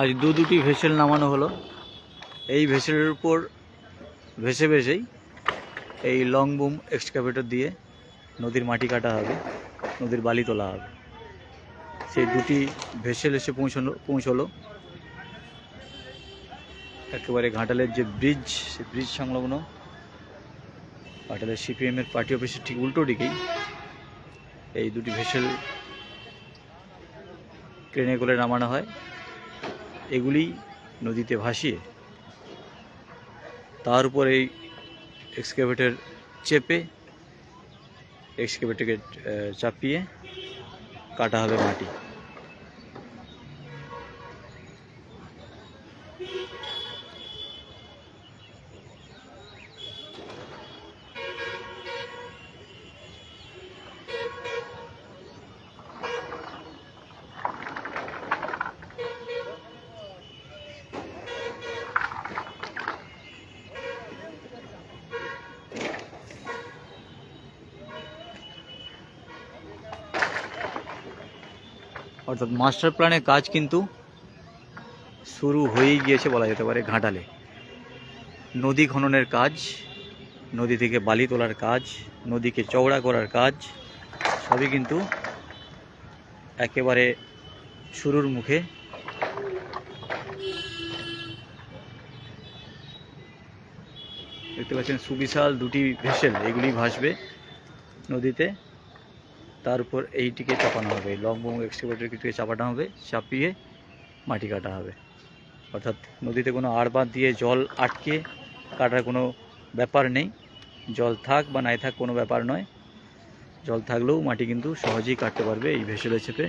আজ দুটি ভেসেল নামানো হলো। এই ভেসেলের উপর ভেসে ভেসেই এই লং বুম এক্সকাভেটর দিয়ে নদীর মাটি কাটা হবে, নদীর বালি তোলা হবে। সেই দুটি ভেসেল এসে পৌঁছলো একেবারে ঘাটালের যে ব্রিজ, সেই ব্রিজ সংলগ্ন ঘাটালের সিপিএমের পার্টি অফিসের ঠিক উল্টো দিকেই এই দুটি ভেসেল ট্রেনে করে নামানো হয়। এগুলি নদীতে ভাসিয়ে তার উপর এই এক্সকাভেটর চেপে এক্সকাভেটরকে চাপিয়ে কাটা হবে মাটি। অর্থাৎ মাস্টার প্ল্যানের কাজ কিন্তু শুরু হয়েই গিয়েছে বলা যেতে পারে। ঘাটালে নদী খননের কাজ, নদী থেকে বালি তোলার কাজ, নদীকে চওড়া করার কাজ সবই কিন্তু একেবারে শুরুর মুখে। দেখতে পাচ্ছেন সুবিশাল দুটি ভেসেল, এগুলি ভাসবে নদীতে। তার উপর এইটিকে চাপানো হবে, লং বুম এক্সকাভেটরকে চাপানো হবে, চাপিয়ে মাটি কাটা হবে। অর্থাৎ নদীতে কোনো আড়বাঁধ দিয়ে জল আটকে কাটার কোনো ব্যাপার নেই। জল থাক বা নাই থাক কোনো ব্যাপার নয়, জল থাকলেও মাটি কিন্তু সহজেই কাটতে পারবে এই ভেসেলে চেপে।